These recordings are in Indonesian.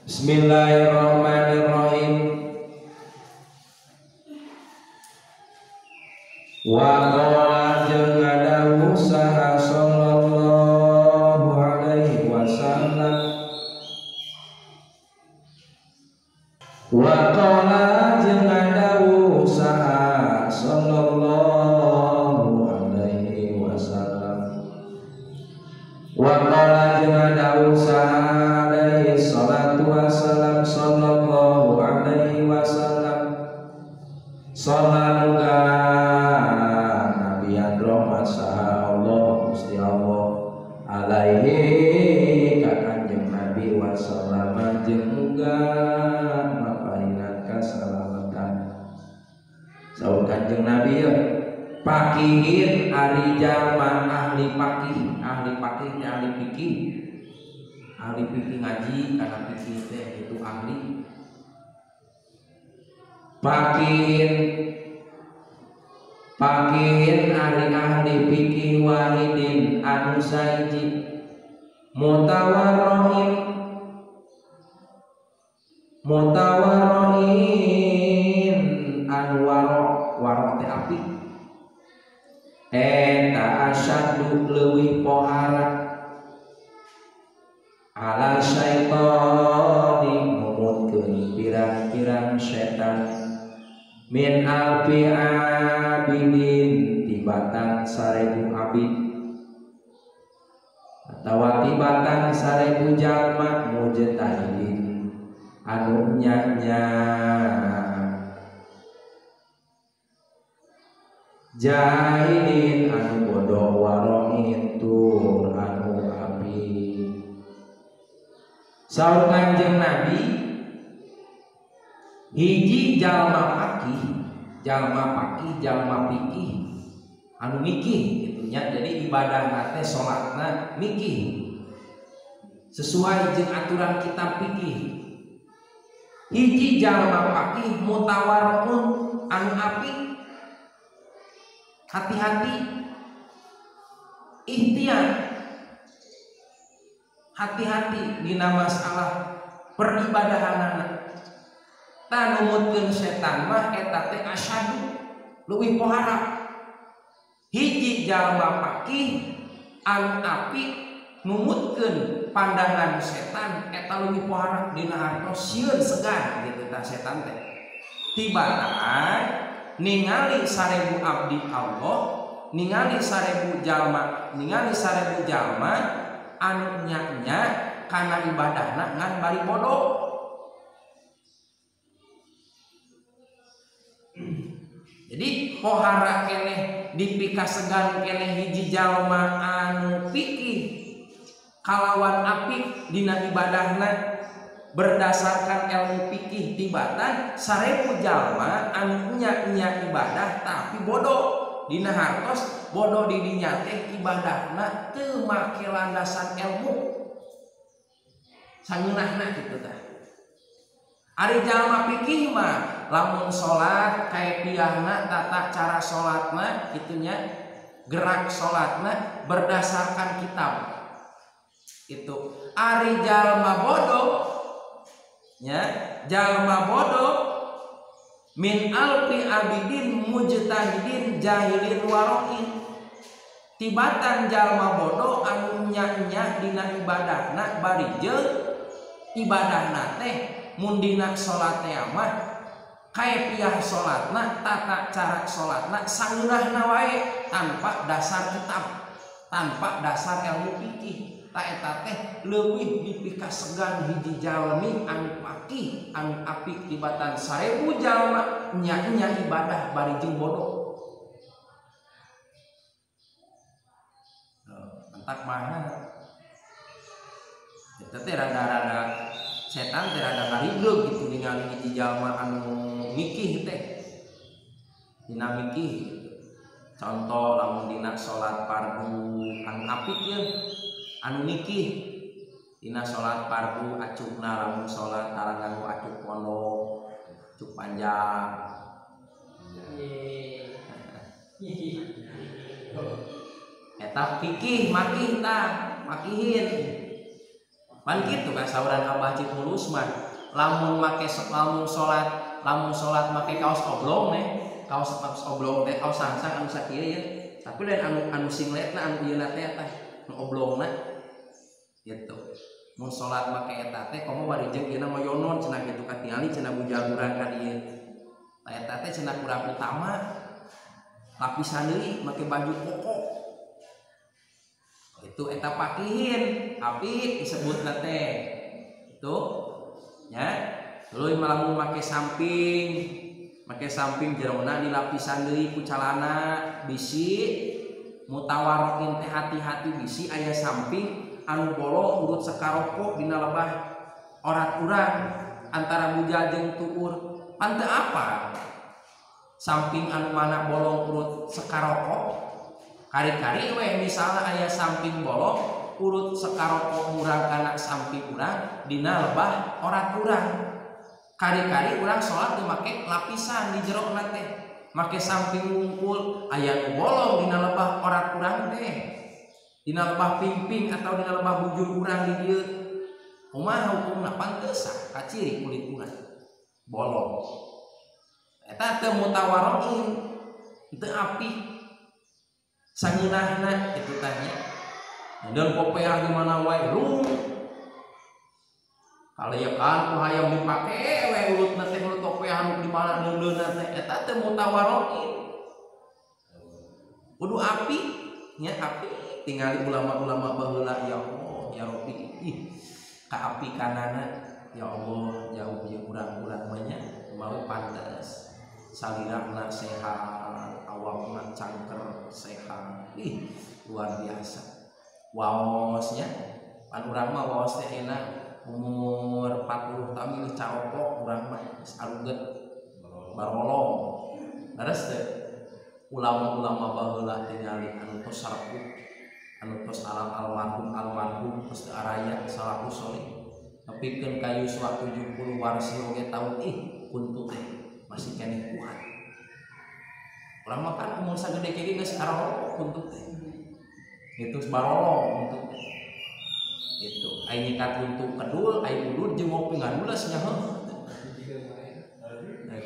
Bismillahirrahmanirrahim. Wa qala jeung ngadawuh saha sallallahu alaihi wasallam. Wa qala jeung ngadawuh saha sallallahu alaihi wasallam. Wa qala jeung ngadawuh saha alaihi salatu wassalam sallallahu alaihi wasallam. Sallallahu alaihi ka Kanjeng Nabi wasallam jeung muga maparinan kasalamatan. Saur Kanjeng Nabi pakihin ari jalma ahli pakih, ahli pakih teh ahli fikih. Ahli fikih ngaji kana fikih teh itu ahli. Pakihin ari ahli fikih wahidin anu saiji mutawarrohin anu warok teh api eta asyaddu leuwih pohara ala syaitani mumutkeun pirang-pirang setan min alfi abidin tibatan 1000 abid atawa tibatan 1000 jalma mujtahidin anu nyanya jahilin anu bodoh warohin tur anu abid. Saur Kanjeng Nabi hiji jalma pakih, jalma fikih anu mikih gitunya. Jadi ibadah teh salatna mikih sesuai jeung aturan kitab fikih. Hiji jalma pakih mutawarrun anu apik, hati-hati, ikhtiar, hati-hati dina masalah peribadahanana. Ta numutkeun setan mah eta teh asyadu leuwih pohara. Hiji jalma pakih anu apik numutkeun pandangan setan eta leuwih pohara dina hartos sieun segan gitu tah setan teh. Tibatan ningali 1000 abdi Allah, ningali 1000 jalma anu nya kana ibadahna ngan bari bodoh. Jadi pohara keneh dipikasegan keneh hiji jalma anu fikih kalawan apik dina ibadahna berdasarkan ilmu fikih tibatan 1000 jalma anu nya ibadah tapi bodoh dina hartos bodoh di dinya teh ibadahna teu make landasan ilmu sangeunahna kitu tah. Ari jalma fikih mah lamun salat kaefiahna tata cara salatna kitunya, gerak salatna berdasarkan kitab. Itu ari jalma bodoh nya, jalma bodoh min alfi abidin mujtahidin jahilin waroin. Tibatan jalma bodoh anu nya dina ibadahna bari jeung ibadahna teh mun dina salat teh mah kaefiah salatna tata cara salatna sangeunahna wae tanpa dasar kitab, tanpa dasar ilmu fikih. Ta eta teh leuwih dipikasegan hiji jalmi anu pakih anu apik tibatan 1000 jalma nya ibadah bari jeung bodoh. Entak mana eta teh rada-rada setan teh rada ngarigeug gitu ningali hiji jalma anu mikih teh dina mikih. Contoh lamun dina salat fardu anu apik ye anu mikih dina salat fardu acukna lamun salat tara nganggo acuk pondok acuk panjang. Eta fikih makih tah pakihin. Pan kitu ka sauran Abah Cik Mulus mah lamun salat make kaos oblong kaos oblong teh kaos sangsang anu sakieu ya. Tapi lain anu singletna anu ieu teh tah nu oblongna gitu. Mun salat make eta teh komo bari jeung ieu moyonon cenah kitu katingali cenah bujal urang ka dieu. Eta teh cenah kurang utama lapisan deui make baju koko. Itu eta pakihin apik disebutna teh. Itu nya. Tuluy malamun make samping jerona di lapisan deui ku calana bisi mutawarokin teh hati-hati bisi aya samping anu bolong urut sakaroko dina lebah orat urang antara bujal jeung tuur. Ante apa? Samping anu mana bolong urut sakaroko kari-kari we misalnya aya samping bolong urut sakaroko urang kana samping urang dina lebah orat urang. Kari-kari urang salat teu make lapisan di jero teh. Make samping wungkul aya nu bolong dina lebah orat urang teh. Dina lebah pingping atau dina lebah bujur urang di dieu. Kumaha hukumna panteus ka ciri kulit urang bolong. Eta teu mutawaroin, teu apik. Sangeunahna kitu tanya. Dan kopeah di mana wae rung. Kalayakan ku hayang dipake we urutna teh urut kopeah anu di mana neundeunna teh eta teu mutawaroin. Kudu apik, nya apik. Tingali ulama-ulama baheula ya Allah, ya Rabbi. Kaapikanana ya Allah jauh jeung urang-urang banyak mau pantes. Salirana sehat, awakna cangker sehat. Luar biasa. Waosnya pan urang mah waos teh enak. Umur 40 tahun geus carokok urang mah geus aruget barolong. Leres teh ulama-ulama baheula tingali anu tos sarepuk anu tos almarhum tos araya salahus sore nepikeun ka yuswa 70 warsi oge taun kuntu teh masih keneh kuat. Urang mah kan umur sagede kieu geus arokok kuntu teh. Itu barolong untuk itu ai nyikat untuk kedul ai udud jeung ngopi ngadules nya heuh.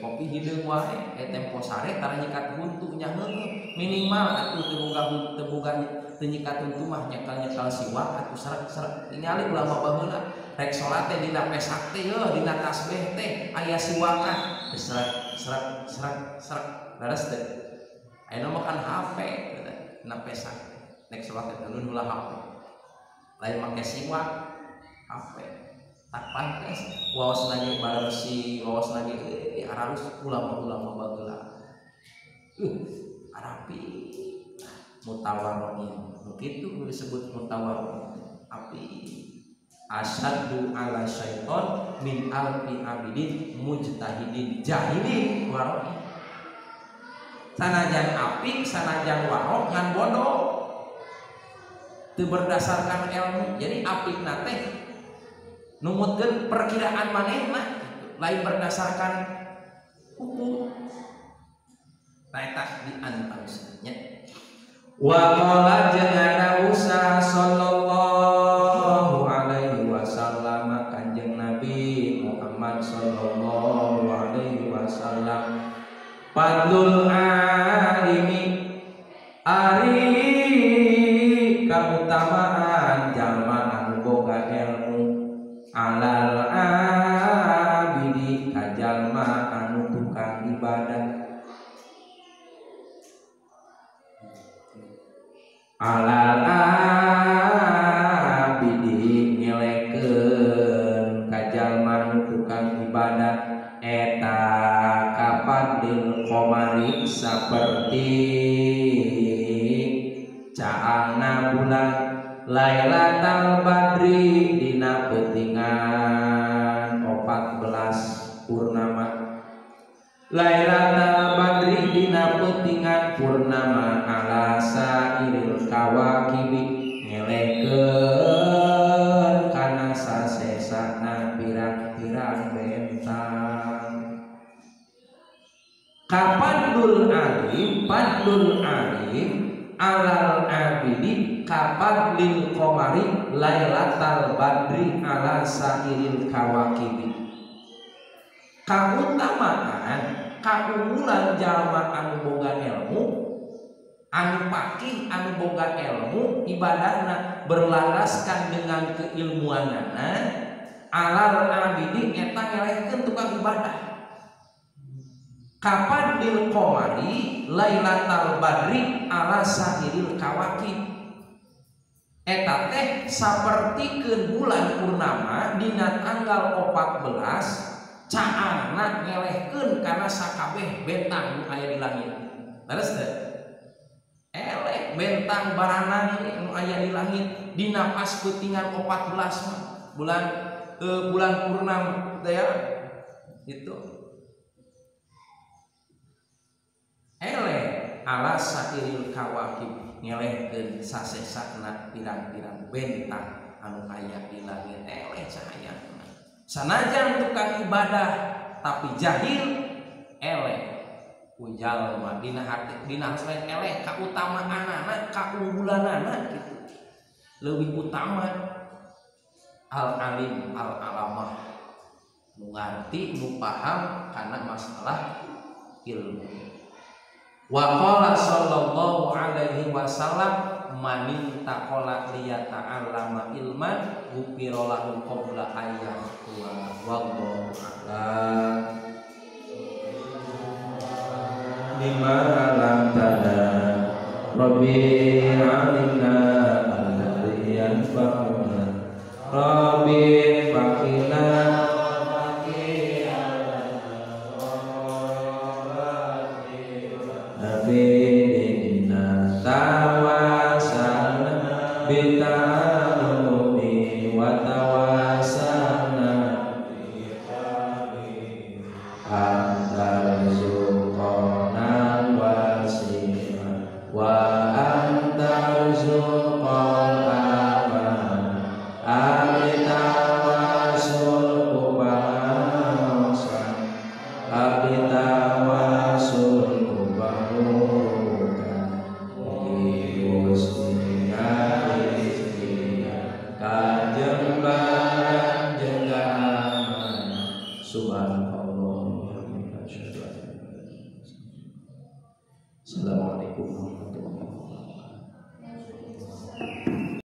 Kopi hideung wae tempo sare tara nyikat huntu nya heuh. Minimal atuh teu boga teu nyikat huntu mah nyekal siwak atuh srek tingali ulama baheula rek salat teh dina pesak teh dina tasbih teh aya siwakan srek leres teh. Ayeuna mah kan HP dina pesak nek salat teh ulun ulah HP. Lain make siwak HP tak pantes waos lagi baresi waos lagi aralus ulama-ulama bageula arapi mutawaroin begitu disebut mutawaroin api asyaddu ala syaiton min alfi abidin mujtahidin jahilin waroin sanajan apik sanajan warok ngan bodoh itu berdasarkan ilmu. Jadi apikna teh numutkeun perkiraan manehna lain berdasarkan hukum. Eta diantaranya. Wa qala jeung Musa sallallahu alaihi wasallam kanjeng Nabi Muhammad sallallahu alaihi wasallam fadlul alimi ari kautamaan jalma anu boga ilmu alal abidi ka jalma anu tukang ibadah alal abidi ngelekeun ka jalma anu tukang ibadah eta kapadil qomari saperti caangna bulan Lailatul Badri dina peutingan 14 purnama Lailatul Badri dina peutingan purnama ala sairil kawakibi ngelekeun kana sasesana pirang-pirang bentang kapadul alim padul alim alal abidi kapan lil qamari lailatal badri ala sairil kawakibi. Kautamaan kaunggulan jalma anu boga ilmu, anu pakih anu boga ilmu, ibadahna berlaraskan dengan keilmuanana, alal abidi eta ngelehkeun tukang ibadah. Kapan lil qamari lailatal badri ala sairil kawakib. Eta teh sapertikeun bulan purnama dina tanggal 14 caangna ngelehkeun kana sakabeh bentang nu aya di langit. Leres teh? Eleh bentang baranang anu aya di langit dina pas peutingan 14 mah bulan purnama teh ya. Itu eleh ala sairil kawakib ngelehkeun sasesana pirang-pirang bentang anu aya di langit. Eleh cahayana sanajan tukang ibadah tapi jahil eleh ku jalma dina hati dina selain eleh kautamaanana kaunggulanana gitu leuwih utama al alim al alamah nu ngarti nu paham kana masalah ilmu. Wa qala sallallahu alaihi wasallam man taqala liyata'allama ilman ghufira lahu qabla ayyamut wallahu a'lam. Lima lam tada rabbi alimna alladhi yanfa'una rabbi faqina bidina tawasalna bitanumi wa tawasalna antar zuqonan wasi'a wa antar zuqon aman abitawasul ubangsa abita